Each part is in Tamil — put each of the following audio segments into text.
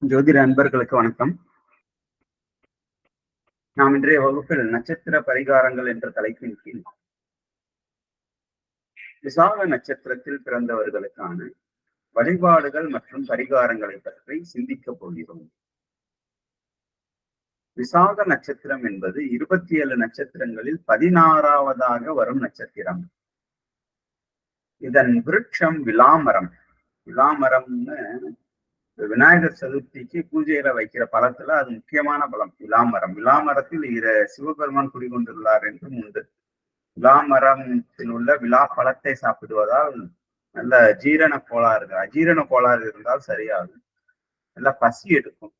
ஜோதிட அன்பர்களுக்கு வணக்கம். நாம் இன்றைய வகுப்பில் நட்சத்திர பரிகாரங்கள் என்ற தலைப்பின் கீழ் விசாக நட்சத்திரத்தில் பிறந்தவர்களுக்கான வழிபாடுகள் மற்றும் பரிகாரங்களை பற்றி சிந்திக்கப் போகிறோம். விசாக நட்சத்திரம் என்பது 27 நட்சத்திரங்களில் 16வதாக வரும் நட்சத்திரம். இதன் விருட்சம் விலாமரம். விலாமரம்னு விநாயகர் சதுர்த்திக்கு பூஜையில வைக்கிற பழத்துல அது முக்கியமான பழம் விலாமரம். விலாமரத்தில் சிவபெருமான் குடிகொண்டுள்ளார் என்றும் உண்டு. விலாமரத்தில் உள்ள விலா பழத்தை சாப்பிடுவதால் நல்ல அஜீரண கோளாறு இருந்தால் சரியாகும். நல்ல பசி எடுக்கும்.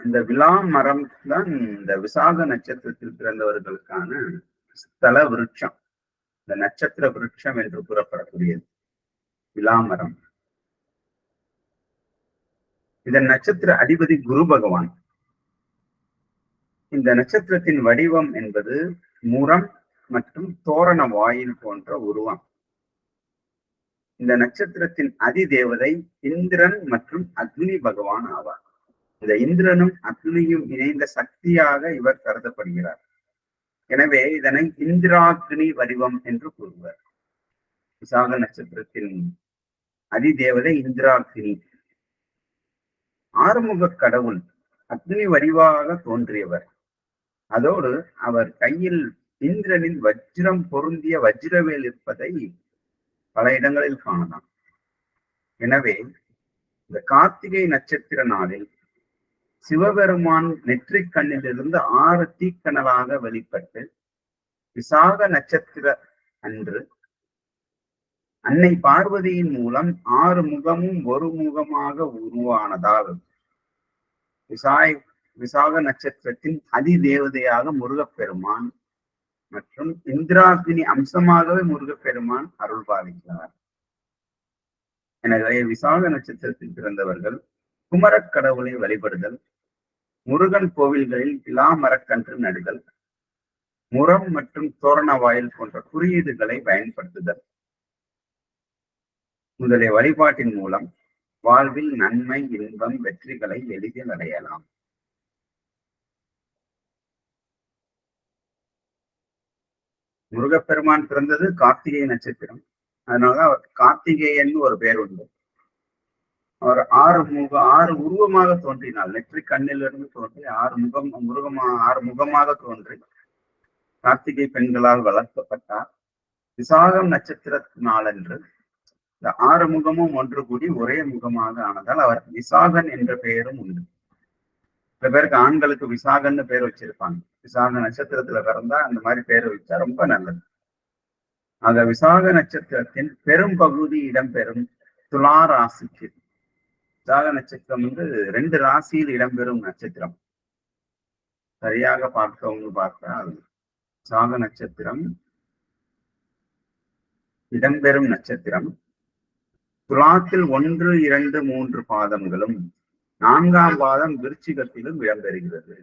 இந்த விலாமரம் தான் இந்த விசாக நட்சத்திரத்தில் பிறந்தவர்களுக்கான ஸ்தல விருட்சம், இந்த நட்சத்திர விருட்சம் என்று கூறப்படக்கூடியது விலாமரம். இதன் நட்சத்திர அதிபதி குரு பகவான். இந்த நட்சத்திரத்தின் வடிவம் என்பது முரம் மற்றும் தோரண வாயில் போன்ற உருவம். இந்த நட்சத்திரத்தின் அதிதேவதை இந்திரன் மற்றும் அக்னி பகவான் ஆவார். இந்த இந்திரனும் அக்னியும் இணைந்த சக்தியாக இவர் கருதப்படுகிறார். எனவே இதனை இந்திராக்னி வடிவம் என்று கூறுவர். விசாக நட்சத்திரத்தின் அதிதேவதை இந்திராக்னி. ஆறுமுக கடவுள் அக்னி வடிவாக தோன்றியவர். அதோடு அவர் கையில் இந்திரனின் வஜ்ரம் பொருந்திய வஜ்ரவேல் இருப்பதை பல இடங்களில் காணலாம். எனவே இந்த கார்த்திகை நட்சத்திர நாளில் சிவபெருமான் நெற்றிக் கண்ணிலிருந்து 6 தீக்கணலாக வெளிப்பட்டு விசாக நட்சத்திர அன்று அன்னை பார்வதியின் மூலம் 6 முகமும் ஒரு முகமாக உருவானதால் விசாக நட்சத்திரத்தின் அதிதேவதையாக முருகப்பெருமான் மற்றும் இந்திராகினி அம்சமாகவே முருகப்பெருமான் அருள் பாலிக்கிறார். எனவே விசாக நட்சத்திரத்தில் பிறந்தவர்கள் குமரக் கடவுளை வழிபடுதல், முருகன் கோவில்களில் விலாமரக்கன்று நடுதல், முரம் மற்றும் தோரண வாயில் போன்ற குறியீடுகளை பயன்படுத்துதல் முதலிய வழிபாட்டின் மூலம் வாழ்வில் நன்மை, இன்பம், வெற்றிகளை எளிதில் அடையலாம். முருகப்பெருமான் பிறந்தது கார்த்திகை நட்சத்திரம். அதனாலதான் அவர் கார்த்திகேயன் ஒரு பேர் உண்டு. அவர் 6 உருவமாக தோன்றினார். நெற்றி கண்ணிலிருந்து தோன்றி 6 முகமாக தோன்றி கார்த்திகை பெண்களால் வளர்க்கப்பட்டார். விசாகம் நட்சத்திர நாளன்று இந்த 6 முகமும் ஒன்று கூடி ஒரே முகமாக ஆனதால் அவர் விசாகன் என்ற பெயரும் உண்டு. சில பேருக்கு ஆண்களுக்கு விசாகன்னு பேர் வச்சிருப்பாங்க. விசாக நட்சத்திரத்துல பிறந்தா அந்த மாதிரி பேர் வச்சா ரொம்ப நல்லது. ஆக விசாக நட்சத்திரத்தின் பெரும் பகுதி இடம்பெறும் துலா ராசிக்கு. விசாக நட்சத்திரம் 2 ராசியில் இடம்பெறும் நட்சத்திரம். சரியாக பார்த்தால் விசாக நட்சத்திரம் இடம்பெறும் நட்சத்திரம் துலாத்தில் 1, 2, 3 பாதங்களும் 4ஆம் பாதம் விருச்சிகத்திலும் இடம்பெறுகிறது.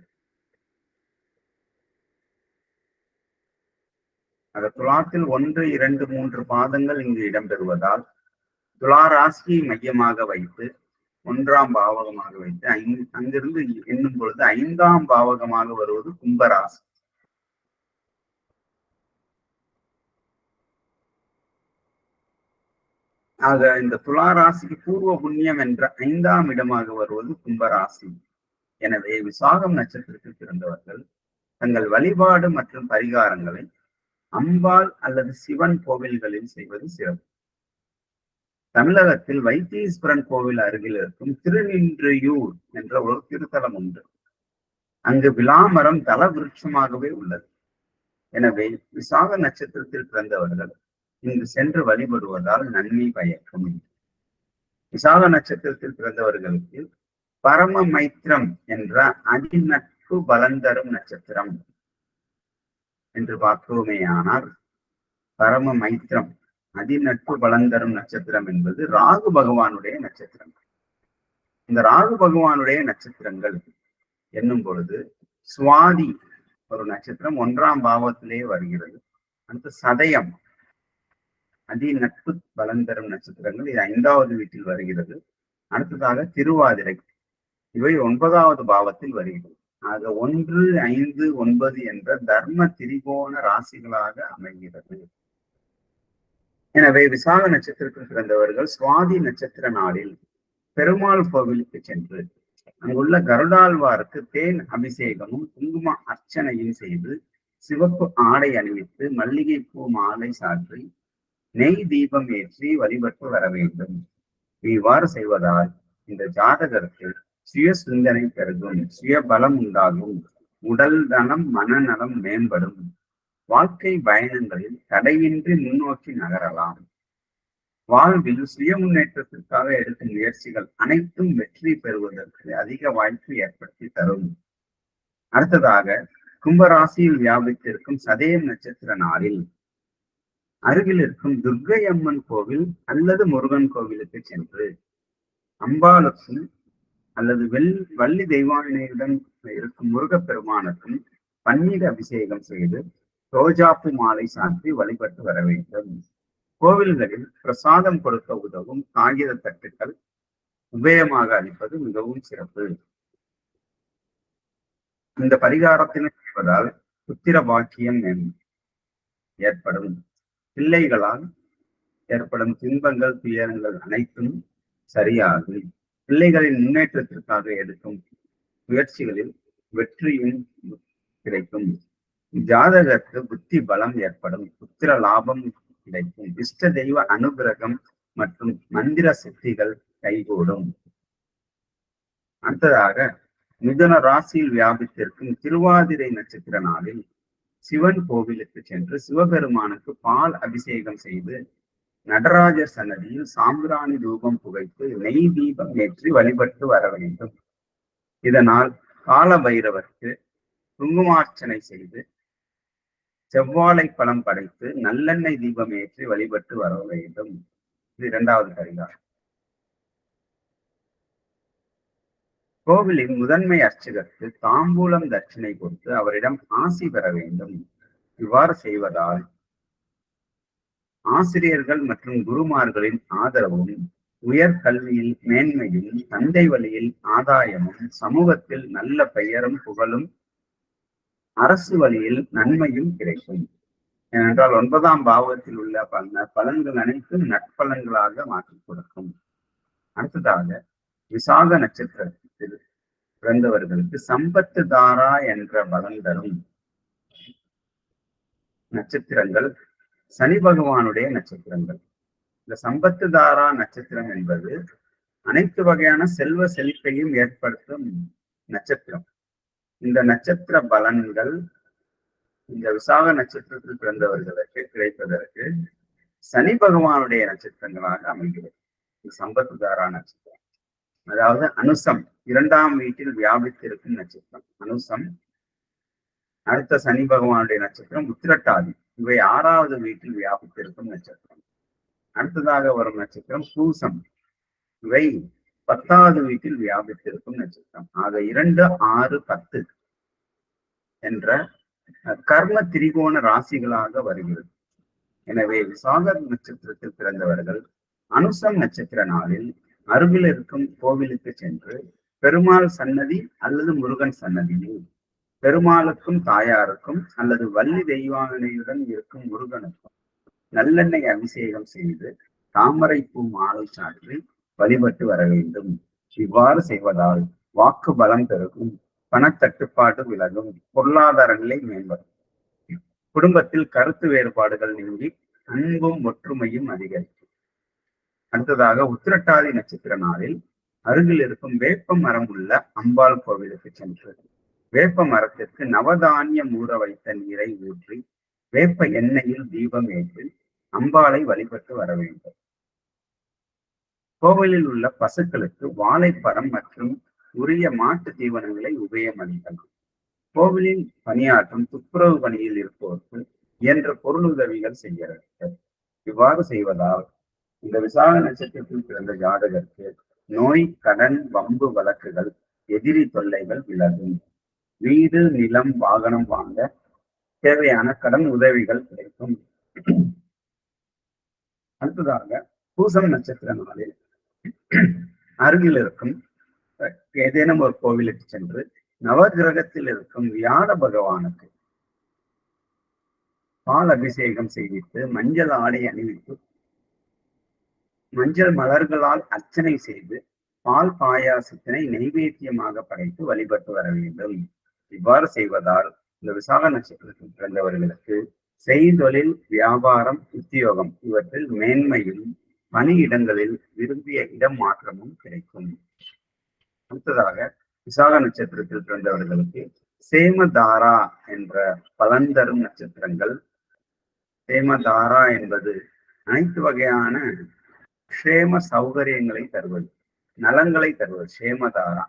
அந்த துலாத்தில் 1, 2, 3 பாதங்கள் இங்கு இடம்பெறுவதால் துலா ராசியை மையமாக வைத்து 1ஆம் பாவகமாக வைத்து அங்கிருந்து எண்ணும் பொழுது 5ஆம் பாவகமாக வருவது கும்பராசி. ஆக இந்த துலா ராசிக்கு பூர்வ புண்ணியம் என்ற 5ஆம் இடமாக வருவது கும்பராசி. எனவே விசாகம் நட்சத்திரத்தில் பிறந்தவர்கள் தங்கள் வழிபாடு மற்றும் பரிகாரங்களை அம்பாள் அல்லது சிவன் கோவில்களில் செய்வது சிறப்பு. தமிழகத்தில் வைத்தீஸ்வரன் கோவில் அருகில் இருக்கும் திருநின்றியூர் என்ற ஒரு திருத்தலம் உண்டு. அங்கு விலாமரம் தல விருட்சமாகவே உள்ளது. எனவே விசாக நட்சத்திரத்தில் பிறந்தவர்கள் இங்கு சென்று வழிபடுவதால் நன்மை பயக்கும். விசாக நட்சத்திரத்தில் பிறந்தவர்களுக்கு பரம மைத்திரம் என்ற அதிநட்பு பலன் தரும் நட்சத்திரம் என்று பார்த்தோமேயானால், பரம மைத்திரம் அதிநட்பு பலன் தரும் நட்சத்திரம் என்பது ராகு பகவானுடைய நட்சத்திரம். இந்த ராகு பகவானுடைய நட்சத்திரங்கள் என்னும் பொழுது சுவாதி ஒரு நட்சத்திரம் 1ஆம் பாவத்திலே வருகிறது. அடுத்து சதயம் அதி நட்பு பலம் தரும் நட்சத்திரங்கள். இது 5வது வீட்டில் வருகிறது. அடுத்ததாக திருவாதிரை, இவை 9வது பாவத்தில் வருகிறது. ஆக 1, 5, 9 என்ற தர்ம திரிகோண ராசிகளாக அமைகிறது. எனவே விசாக நட்சத்திரத்தில் பிறந்தவர்கள் சுவாதி நட்சத்திர நாளில் பெருமாள் கோவிலுக்கு சென்று அங்குள்ள கருடாழ்வாருக்கு தேன் அபிஷேகமும் குங்கும அர்ச்சனையும் செய்து சிவப்பு ஆடை அணிவித்து மல்லிகை பூ மாலை சாற்றி நெய் தீபம் ஏற்றி வழிபட்டு வர வேண்டும். இவ்வாறு செய்வதால் இந்த ஜாதகருக்கு சுய சிந்தனை பெருகும், சுய பலம் உண்டாகும், உடல் நலம் மனநலம் மேம்படும், வாழ்க்கை பயணங்களில் தடையின்றி முன்னோக்கி நகரலாம். வாழ்வில் சுய முன்னேற்றத்திற்காக எடுக்கும் முயற்சிகள் அனைத்தும் வெற்றி பெறுவதற்கு அதிக வாய்ப்பு ஏற்படுத்தி தரும். அடுத்ததாக கும்பராசியில் வியாபித்திருக்கும் சதயம் நட்சத்திர நாளில் அருகில் இருக்கும் துர்க்கை அம்மன் கோவில் அல்லது முருகன் கோவிலுக்கு சென்று அம்பாளுக்கும் அல்லது வள்ளி தெய்வானையுடன் இருக்கும் முருகப்பெருமானுக்கும் பன்னீர் அபிஷேகம் செய்து ரோஜாப்பூ மாலை சாற்றி வழிபட்டு வர வேண்டும். கோவில்களில் பிரசாதம் கொடுக்க உதவும் காகித தட்டுக்கள் உபயமாக அளிப்பது மிகவும் சிறப்பு. இந்த பரிகாரத்தினை செய்வதால் புத்திர பாக்கியம் ஏற்படும். பிள்ளைகளால் ஏற்படும் துன்பங்கள் துயரங்கள் அனைத்தும் சரியாகும். பிள்ளைகளின் முன்னேற்றத்திற்காக எடுக்கும் முயற்சிகளில் வெற்றியும் கிடைக்கும். ஜாதகருக்கு புத்தி பலம் ஏற்படும், புத்திர லாபம் கிடைக்கும், இஷ்ட தெய்வ அனுகிரகம் மற்றும் மந்திர சித்திகள் கைகூடும். அடுத்ததாக மிதுன ராசியில் வியாபித்திருக்கும் திருவாதிரை நட்சத்திர நாளில் சிவன் கோவிலுக்கு சென்று சிவபெருமானுக்கு பால் அபிஷேகம் செய்து நடராஜர் சன்னதியில் சாம்பிராணி தூபம் புகைத்து நெய் தீபம் ஏற்றி வழிபட்டு வர வேண்டும். இதனால் கால பைரவருக்கு குங்குமார்ச்சனை செய்து செவ்வாழை பழம் படைத்து நல்லெண்ணெய் தீபம் ஏற்றி வழிபட்டு வர வேண்டும். இது 2வது பரிகாரம். கோவிலின் முதன்மை அர்ச்சகருக்கு தாம்பூலம் தட்சிணை கொடுத்து அவரிடம் ஆசி பெற வேண்டும். இவ்வாறு செய்வதால் ஆசிரியர்கள் மற்றும் குருமார்களின் ஆதரவும், உயர் கல்வியில் மேன்மையும், தந்தை வழியில் ஆதாயமும், சமூகத்தில் நல்ல பெயரும் புகழும், அரசு வழியில் நன்மையும் கிடைக்கும். ஏனென்றால் 9ஆம் பாவத்தில் உள்ள பலன்கள் அனைத்தும் நற்பலன்களாக மாற்றிக் கொடுக்கும். அடுத்ததாக விசாக நட்சத்திரத்தில் பிறந்தவர்களுக்கு சம்பத்து தாரா என்ற பலன் தரும் நட்சத்திரங்கள் சனி பகவானுடைய நட்சத்திரங்கள். இந்த சம்பத்து தாரா நட்சத்திரம் என்பது அனைத்து வகையான செல்வ செழிப்பையும் ஏற்படுத்தும் நட்சத்திரம். இந்த நட்சத்திர பலன்கள் இந்த விசாக நட்சத்திரத்தில் பிறந்தவர்களுக்கு கிடைப்பதற்கு சனி பகவானுடைய நட்சத்திரங்களாக அமைகிறது. சம்பத்து தாரா நட்சத்திரம், அதாவது அனுசம் 2ஆம் வீட்டில் வியாபித்திருக்கும் நட்சத்திரம் அனுசம். அடுத்த சனி பகவானுடைய நட்சத்திரம் உத்திரட்டாதி, இவை 6வது வீட்டில் வியாபித்திருக்கும் நட்சத்திரம். அடுத்ததாக வரும் நட்சத்திரம் பூசம், இவை 10வது வீட்டில் வியாபித்திருக்கும் நட்சத்திரம். ஆக 2, 6, 10 என்ற கர்ம திரிகோண ராசிகளாக வருகிறது. எனவே விசாக நட்சத்திரத்தில் பிறந்தவர்கள் அனுசம் நட்சத்திர நாளில் அருகில் இருக்கும் கோவிலுக்கு சென்று பெருமாள் சன்னதி அல்லது முருகன் சன்னதியில் பெருமாளுக்கும் தாயாருக்கும் அல்லது வள்ளி தெய்வானையுடன் இருக்கும் முருகனுக்கும் நல்லெண்ணெய் அபிஷேகம் செய்து தாமரை பூ மாலை சாற்றி வழிபட்டு வர வேண்டும். இவ்வாறு செய்வதால் வாக்கு பலம் பெருகும், பணத்தட்டுப்பாடு விலகும், பொருளாதார நிலை மேம்படும், குடும்பத்தில் கருத்து வேறுபாடுகள் நீங்கி அன்பும் ஒற்றுமையும் அதிகரிக்கும். அடுத்ததாக உத்திரட்டாதி நட்சத்திர நாளில் அருகில் இருக்கும் வேப்ப மரம் உள்ள அம்பாள் கோவிலுக்கு சென்று வேப்ப மரத்திற்கு நவதானியம் ஊற வைத்த நீரை ஊற்றி வேப்ப எண்ணெயில் தீபம் ஏற்றி அம்பாளை வழிபட்டு வர வேண்டும். கோவிலில் உள்ள பசுக்களுக்கு வாழைப்பழம் மற்றும் உரிய மாட்டு தீவனங்களை உபயம் அளிக்கலாம். கோவிலில் பணியாற்றும் துப்புரவு பணியில் இருப்போருக்கு இயன்ற பொருளுதவிகள் செய்கிறார்கள். இவ்வாறு செய்வதால் இந்த விசாக நட்சத்திரத்தில் பிறந்த ஜாதகருக்கு நோய், கடன், வம்பு வழக்குகள், எதிரி தொல்லைகள் விலகும். வீடு, நிலம், வாகனம் வாங்க தேவையான கடன் உதவிகள் கிடைக்கும். அடுத்ததாக பூசம் நட்சத்திர நாளில் அருகில் இருக்கும் ஏதேனும் ஒரு கோவிலுக்கு சென்று நவகிரகத்தில் இருக்கும் வியாழ பகவானுக்கு பால் அபிஷேகம் செய்வித்து மஞ்சள் ஆடை அணிவித்து மஞ்சள் மலர்களால் அர்ச்சனை செய்து பால் பாயாசத்தினை நைவேத்தியமாக படைத்து வழிபட்டு வர வேண்டும். இவ்வாறு செய்வதால் இந்த விசாக நட்சத்திரத்தில் பிறந்தவர்களுக்கு செய்தொழில், வியாபாரம், உத்தியோகம் இவற்றில் மேன்மையும் பணியிடங்களில் விரும்பிய இடம் மாற்றமும் கிடைக்கும். அடுத்ததாக விசாக நட்சத்திரத்தில் பிறந்தவர்களுக்கு சேமதாரா என்ற பலன் தரும் நட்சத்திரங்கள். சேமதாரா என்பது அனைத்து வகையான க்ஷேம சௌகரியங்களை தருவது, நலங்களை தருவது. சேமதாரா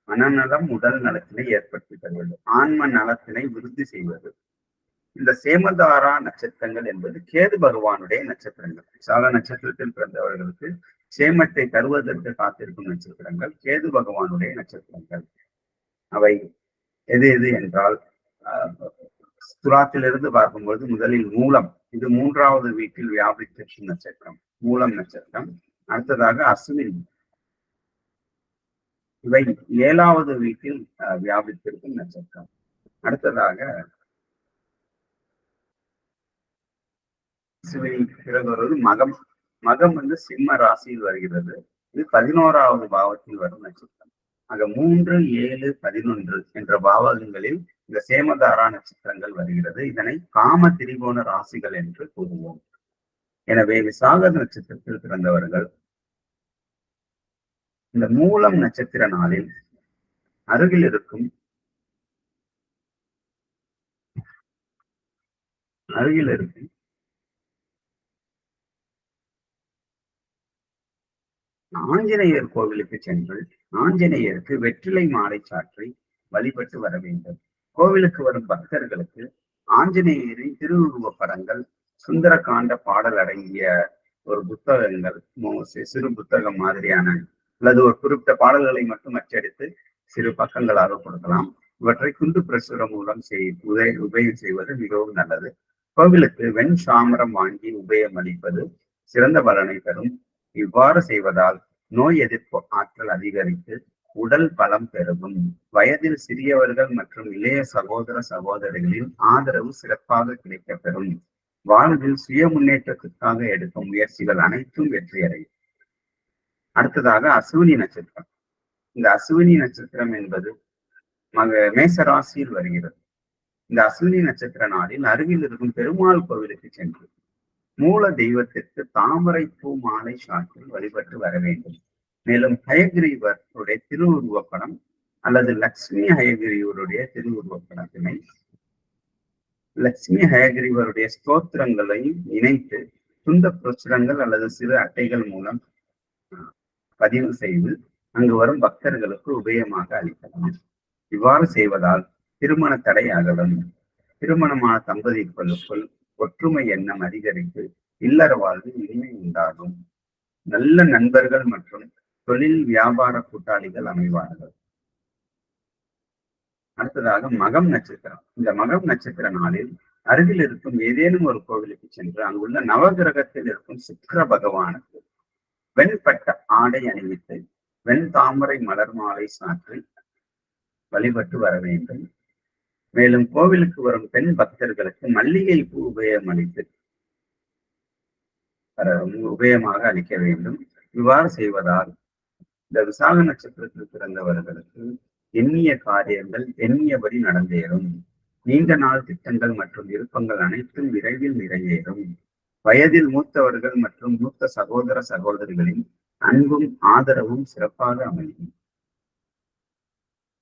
மனநலம், உடல் நலத்தினை ஏற்படுத்தி தருவது, ஆன்ம நலத்தினை விருத்தி செய்வது. இந்த சேமதாரா நட்சத்திரங்கள் என்பது கேது பகவானுடைய நட்சத்திரங்கள். விசாக நட்சத்திரத்தில் பிறந்தவர்களுக்கு சேமத்தை தருவதற்கு காத்திருக்கும் நட்சத்திரங்கள் கேது பகவானுடைய நட்சத்திரங்கள். அவை எது எது என்றால், துலாத்திலிருந்து பார்க்கும்போது முதலில் மூலம், இது 3வது வீட்டில் வியாபித்திருக்கும் நட்சத்திரம், மூலம் நட்சத்திரம். அடுத்ததாக அஸ்வினி, இவை 7வது வீட்டில் வியாபித்திருக்கும் நட்சத்திரம். அடுத்ததாக பிறகு வருவது மகம். மகம் வந்து சிம்ம ராசியில் வருகிறது. இது 11வது பாவத்தில் வரும் நட்சத்திரம். ஆக 3, 7, 11 என்ற பாவகங்களில் இந்த சேமதாரா நட்சத்திரங்கள் வருகிறது. இதனை காம திரிகோண ராசிகள் என்று கூறுவோம். எனவே விசாக நட்சத்திரத்தில் பிறந்தவர்கள் இந்த மூலம் நட்சத்திர நாளில் அருகில் இருக்கும் ஆஞ்சநேயர் கோவிலுக்கு சென்று ஆஞ்சநேயருக்கு வெற்றிலை மாலை சாற்றி வழிபட்டு வர வேண்டும். கோவிலுக்கு வரும் பக்தர்களுக்கு ஆஞ்சநேயரின் திருவுருவ படங்கள், சுந்தரகாண்ட பாடல் அடங்கிய ஒரு புத்தகங்கள், சிறு புத்தகம் மாதிரியான அல்லது ஒரு குறிப்பிட்ட பாடல்களை மட்டும் அச்சடித்து சிறு பக்கங்களாக கொடுக்கலாம். இவற்றை குண்டு பிரசுரம் மூலம் உபயம் செய்வது மிகவும் நல்லது. கோவிலுக்கு வெண் சாமரம் வாங்கி உபயம் அளிப்பது சிறந்த பலனை தரும். இவ்வாறு செய்வதால் நோய் எதிர்ப்பு ஆற்றல் அதிகரித்து உடல் பலம் பெருகும். வயதில் சிறியவர்கள் மற்றும் இளைய சகோதர சகோதரிகளின் ஆதரவு சிறப்பாக கிடைக்கப்பெறும். வாழ்வில் சுய முன்னேற்றத்திற்காக எடுக்கும் முயற்சிகள் அனைத்தும் வெற்றியடையும். அடுத்ததாக அஸ்வினி நட்சத்திரம். இந்த அஸ்வினி நட்சத்திரம் என்பது மேசராசியில் வருகிறது. இந்த அஸ்வினி நட்சத்திர நாளில் அருகில் இருக்கும் பெருமாள் கோவிலுக்கு சென்று மூல தெய்வத்திற்கு தாமரை பூ மாலை சாற்றி வழிபட்டு வர வேண்டும். மேலும் ஹயகிரீவருடைய திருவுருவப்படம் அல்லது லட்சுமி ஹயகிரீவருடைய திருவுருவப்படத்தினை லட்சுமி ஹயகிரீவருடைய ஸ்தோத்திரங்களையும் இணைத்து துண்ட பிரசுரங்கள் அல்லது சிறு அட்டைகள் மூலம் பதிவு செய்து அங்கு வரும் பக்தர்களுக்கு உபயமாக அளிக்கலாம். இவ்வாறு செய்வதால் திருமண தடை அகலும். திருமணமான தம்பதிகளுக்குள் ஒற்றுமை எண்ணம் அதிகரித்து இல்லற வாழ்வில் இனிமை உண்டாகும். நல்ல நண்பர்கள் மற்றும் தொழில் வியாபார கூட்டாளிகள் அமைவார்கள். அடுத்ததாக மகம் நட்சத்திரம். இந்த மகம் நட்சத்திர நாளில் அருகில் இருக்கும் ஏதேனும் ஒரு கோவிலுக்கு சென்று அங்குள்ள நவகிரகத்தில் இருக்கும் சுக்கிர பகவானுக்கு வெண்பட்ட ஆடை அணிவித்து வெண் தாமரை மலர் மாலை சாற்றி வழிபட்டு வர வேண்டும். மேலும் கோவிலுக்கு வரும் பெண் பக்தர்களுக்கு மல்லிகை பூ உபயம் அளித்து உபயமாக அளிக்க வேண்டும். இவ்வாறு செய்வதால் இந்த விசாக நட்சத்திரத்தில் பிறந்தவர்களுக்கு எண்ணிய காரியங்கள் எண்ணியபடி நடந்தேறும். நீண்ட நாள் திட்டங்கள் மற்றும் விருப்பங்கள் அனைத்தும் விரைவில் நிறைவேறும். வயதில் மூத்தவர்கள் மற்றும் மூத்த சகோதர சகோதரிகளின் அன்பும் ஆதரவும் சிறப்பாக அமையும்.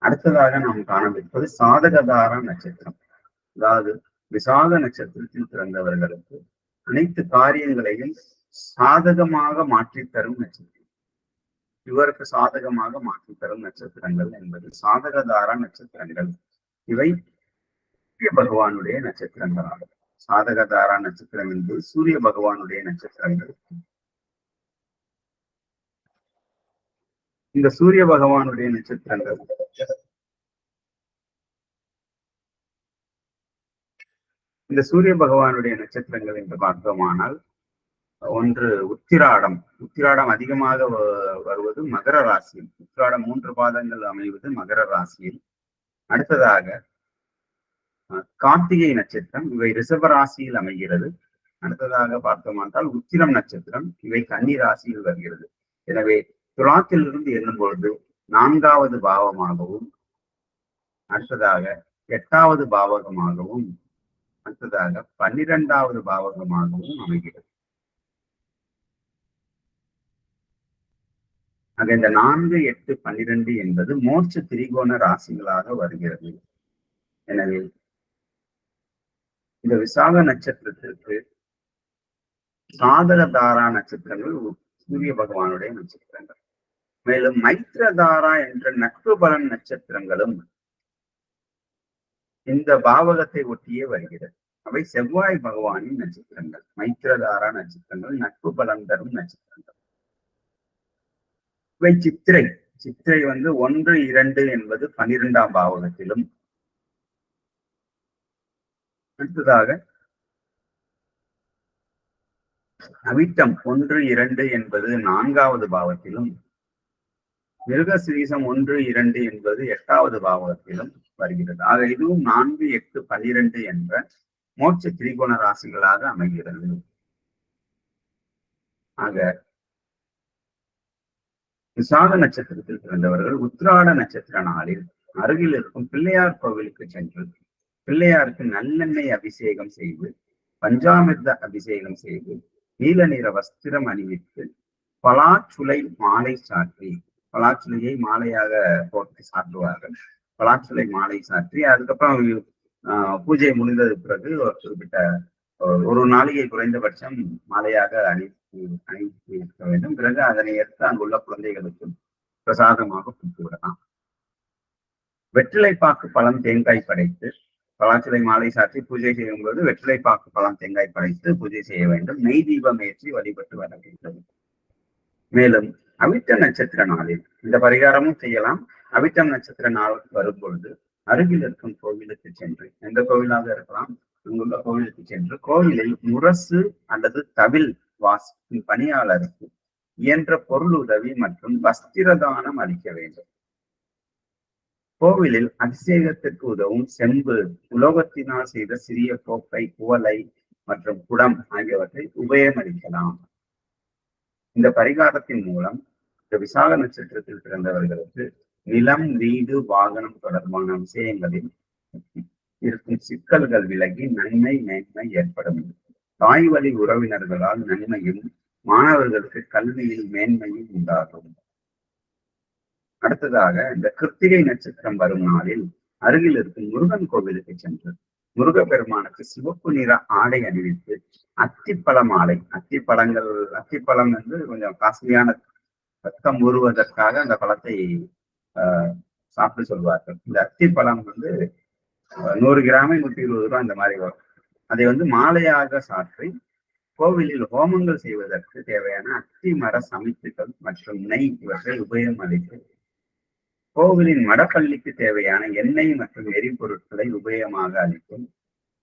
அடுத்ததாக நாம் காணவிருப்பது சாதகதாரா நட்சத்திரம். அதாவது விசாக நட்சத்திரத்தில் பிறந்தவர்களுக்கு அனைத்து காரியங்களையும் சாதகமாக மாற்றித்தரும் நட்சத்திரம். இவருக்கு சாதகமாக மாற்றித்தரும் நட்சத்திரங்கள் என்பது சாதகதாரா நட்சத்திரங்கள். இவை சூரிய பகவானுடைய நட்சத்திரங்களாகும். சாதகதாரா நட்சத்திரம் என்பது சூரிய பகவானுடைய நட்சத்திரங்கள். இந்த சூரிய பகவானுடைய நட்சத்திரங்கள் என்று பார்த்தோமானால் ஒன்று உத்திராடம். உத்திராடம் அதிகமாக வருவது மகர ராசியில். உத்திராடம் 3 பாதங்கள் அமைவது மகர ராசியில். அடுத்ததாக கார்த்திகை நட்சத்திரம், இவை ரிஷப ராசியில் அமைகிறது. அடுத்ததாக பார்த்தோம் என்றால் உத்திரம் நட்சத்திரம், இவை கன்னி ராசியில் வருகிறது. எனவே துலாத்திலிருந்து எண்ணும் பொழுது 4வது பாவமாகவும், அடுத்ததாக 8வது பாவகமாகவும், அடுத்ததாக 12வது பாவகமாகவும் அமைகிறது. ஆக இந்த 4, 8, 12 என்பது மோட்ச திரிகோண ராசிகளாக வருகிறது. எனவே இந்த விசாக நட்சத்திரத்திற்கு சாதகதாரா நட்சத்திரங்கள் சூரிய பகவானுடைய நட்சத்திரங்கள். மேலும் மைத்ரதாரா என்ற நட்பு பலன் நட்சத்திரங்களும் இந்த பாவகத்தை ஒட்டியே வருகிறது. அவை செவ்வாய் பகவானின் நட்சத்திரங்கள். மைத்ரதாரா நட்சத்திரங்கள் நட்பு பலன் தரும் நட்சத்திரங்கள். இவை சித்திரை. சித்திரை 1, 2 என்பது 12ஆம் பாவகத்திலும், அடுத்ததாக அவிட்டம் 1, 2 என்பது 4வது பாவத்திலும், மிருகசீரிஷம் 1, 2 என்பது 8வது பாவகத்திலும் வருகிறது. ஆக இதுவும் 4, 8, 12 என்ற மோட்ச திரிகோண ராசிகளாக அமைகிறது. ஆக விசாக நட்சத்திரத்தில் பிறந்தவர்கள் உத்திராட நட்சத்திர நாளில் அருகில் இருக்கும் பிள்ளையார் கோவிலுக்கு சென்று பிள்ளையாருக்கு நல்லெண்ணெய் அபிஷேகம் செய்து, பஞ்சாமிர்த அபிஷேகம் செய்து, நீல நிற வஸ்திரம் அணிவித்து, பலாச்சுளை மாலை சாற்றி, பலாச்சுளையை மாலையாக போட்டு சாற்றுவார்கள். பலாச்சுளை மாலை சாற்றி அதுக்கப்புறம் பூஜை முடிந்தது பிறகு ஒரு குறிப்பிட்ட ஒரு நாளிகை குறைந்தபட்சம் மாலையாக அணிவித்து இருக்க வேண்டும். பிறகு அதனை எடுத்து அங்குள்ள குழந்தைகளுக்கு பிரசாதமாக கொடுத்து விடலாம். வெற்றிலைப்பாக்கு பழம் தேங்காய் படைத்து பலாச்சுளை மாலை சாற்றி பூஜை செய்யும் போது வெற்றிலைப்பாக்கு பழம் தேங்காய் படைத்து பூஜை செய்ய வேண்டும். நெய் தீபம் ஏற்றி வழிபட்டு வர வேண்டும். மேலும் அவிட்ட நட்சத்திர நாளில் இந்த பரிகாரமும் செய்யலாம். அவிட்டம் நட்சத்திர நாள் வரும் பொழுது அருகில் இருக்கும் கோவிலுக்கு சென்று, எந்த கோவிலாக இருக்கலாம், அங்குள்ள கோவிலுக்கு சென்று கோவிலில் முரசு அல்லது தவில் வாசிக்கும் பணியாளருக்கு இயன்ற பொருள் உதவி மற்றும் வஸ்திரதானம் அளிக்க வேண்டும். கோவிலில் அபிஷேகத்திற்கு உதவும் செம்பு, உலோகத்தினால் செய்த சிறிய கோப்பை, குவளை மற்றும் குடம் ஆகியவற்றை உபயோகமளிக்கலாம். இந்த பரிகாரத்தின் மூலம் இந்த விசாக நட்சத்திரத்தில் பிறந்தவர்களுக்கு நிலம், வீடு, வாகனம் தொடர்பான விஷயங்களில் இருக்கும் சிக்கல்கள் விலகி நன்மை மேன்மை ஏற்படும். தாய் வழி உறவினர்களால் நன்மையும், மாணவர்களுக்கு கல்வியில் மேன்மையும் உண்டாகும். அடுத்ததாக இந்த கிருத்திகை நட்சத்திரம் வரும் நாளில் அருகில் இருக்கும் முருகன் கோவிலுக்கு சென்று முருகப்பெருமானுக்கு சிவப்பு நிற ஆடை அணிவித்து அத்திப்பழ மாலை, அத்திப்பழம் கொஞ்சம் காஸ்ட்லியான ரத்தம் ஊறுவதற்காக அந்த பழத்தை சாப்பிட்டு சொல்வார்கள். இந்த அத்திப்பழம் 100 கிராமே 120 ரூபாய் இந்த மாதிரி வரும். அதை மாலையாக சாற்றி கோவிலில் ஹோமங்கள் செய்வதற்கு தேவையான அத்தி மர சமித்துகள் மற்றும் நெய் இவற்றை உபயோகம் அளித்து கோவிலின் மடப்பள்ளிக்கு தேவையான எண்ணெய் மற்றும் எரிபொருட்களை உபயோகமாக அளிக்கும்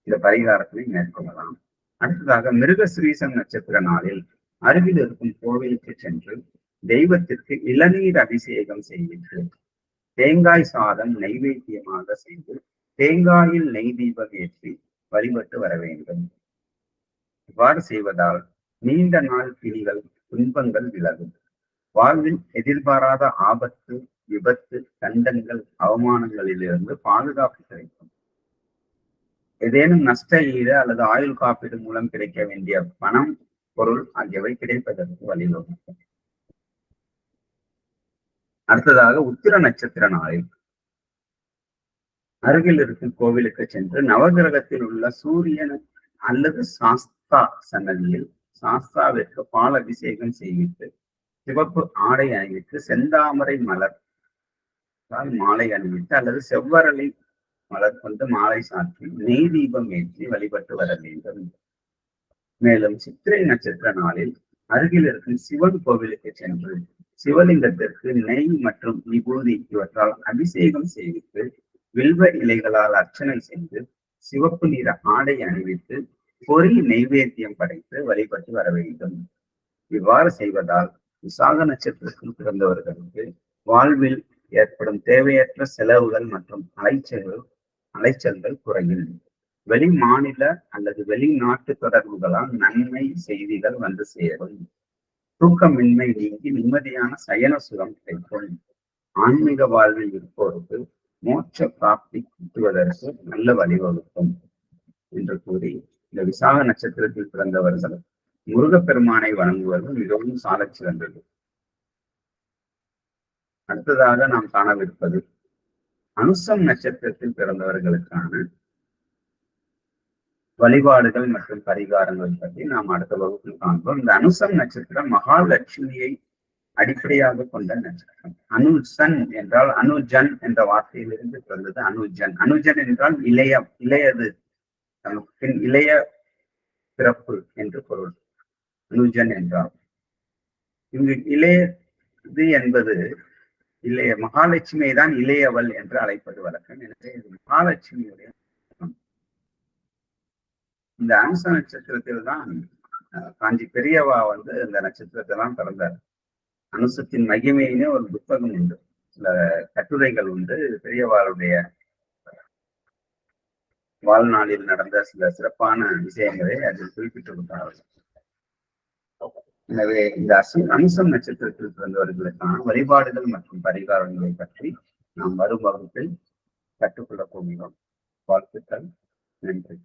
இந்த பரிகாரத்தை மேற்கொள்ளலாம். அடுத்ததாக மிருகசீரிஷம் நட்சத்திர நாளில் அருகில் இருக்கும் கோவிலுக்கு சென்று தெய்வத்திற்கு இளநீர் அபிஷேகம் செய்து தேங்காய் சாதம் நைவேத்தியமாக செய்து தேங்காயில் நெய் தீபம் ஏற்றி வழிபட்டு வர வேண்டும். இவ்வாறு செய்வதால் நீண்ட நாள் பிணிகள், துன்பங்கள் விலகும். வாழ்வில் எதிர்பாராத ஆபத்து, விபத்து, கண்டங்கள், அவமானங்களிலிருந்து பாதுகாப்பு கிடைக்கும். ஏதேனும் நஷ்ட ஈடு அல்லது ஆயுள் காப்பீடு மூலம் கிடைக்க வேண்டிய பணம், பொருள் ஆகியவை கிடைப்பதற்கு வழிவகுக்கும். அடுத்ததாக உத்திர நட்சத்திர நாளில் அருகில் இருக்கும் கோவிலுக்கு சென்று நவகிரகத்தில் உள்ள சூரியன் அல்லது சாஸ்தா சன்னதியில் சாஸ்தாவிற்கு பால் அபிஷேகம் செய்வித்து சிவப்பு ஆடை அணிவித்து செந்தாமரை மலர் மாலை அணிவித்து அல்லது செவ்வரளி மலர் கொண்டு மாலை சாற்றி நெய் தீபம் ஏற்றி வழிபட்டு வர வேண்டும். மேலும் சித்திரை நட்சத்திர நாளில் அருகில் இருக்கும் சிவன் கோவிலுக்கு சென்று சிவலிங்கத்திற்கு நெய் மற்றும் விபூதி இவற்றால் அபிஷேகம் செய்வித்து வில்வ இலைகளால் அர்ச்சனை செய்து சிவப்பு நிற ஆடை அணிவித்து பொறி நெய்வேத்தியம் படைத்து வழிபட்டு வர வேண்டும். இவ்வாறு செய்வதால் விசாக நட்சத்திரத்தில் பிறந்தவர்களுக்கு வாழ்வில் ஏற்படும் தேவையற்ற செலவுகள் மற்றும் அலைச்சல்கள் குறையும். வெளி மாநில அல்லது வெளிநாட்டு தொடர்புகளால் நன்மை செய்திகள் வந்து சேரும். தூக்கமின்மை நீங்கி நிம்மதியான சயன சுகம் கிடைக்கும். ஆன்மீக வாழ்வில் இருப்போருக்கு மோட்ச பிராப்தி கிட்டுவதற்கு நல்ல வழிவகுக்கும் என்று கூறி இந்த விசாக நட்சத்திரத்தில் பிறந்தவர்கள் முருகப்பெருமானை வணங்குவது மிகவும் சாலச் சிறந்தது. அடுத்ததாக நாம் காணவிருப்பது அனுசம் நட்சத்திரத்தில் பிறந்தவர்களுக்கான வழிபாடுகள் மற்றும் பரிகாரங்கள் பற்றி நாம் அடுத்த வகுப்பில் காண்போம். இந்த அனுசம் நட்சத்திரம் மகாலட்சுமியை அடிப்படையாக கொண்ட நட்சத்திரம். அனுசன் என்றால் அனுஜன் என்ற வார்த்தையிலிருந்து பிறந்தது அனுஜன். அனுஜன் என்றால் இளையது, நமக்கு இளைய பிறப்பு என்று பொருள். அனுஜன் என்றால் இங்கு இளையது என்பது மகாலட்சுமியை தான் இளையவள் என்று அழைப்பது வழக்கம். எனவே இது மகாலட்சுமியுடைய இந்த அனுச நட்சத்திரத்தில் தான் காஞ்சி பெரியவா இந்த நட்சத்திரத்தை பிறந்தார். அனுசத்தின் மகிமையினே ஒரு புத்தகம் உண்டு, சில கட்டுரைகள் உண்டு. பெரியவாளுடைய வாழ்நாளில் நடந்த சில சிறப்பான விஷயங்களை அதில் குறிப்பிட்டிருக்கிறார்கள். எனவே இந்த அனுசம் நட்சத்திரத்தில் பிறந்தவர்களுக்கான வழிபாடுகள் மற்றும் பரிகாரங்களை பற்றி நாம் வரும் வகுப்பில் கற்றுக்கொள்ளப் போகிறோம். வாழ்த்துக்கள். நன்றி.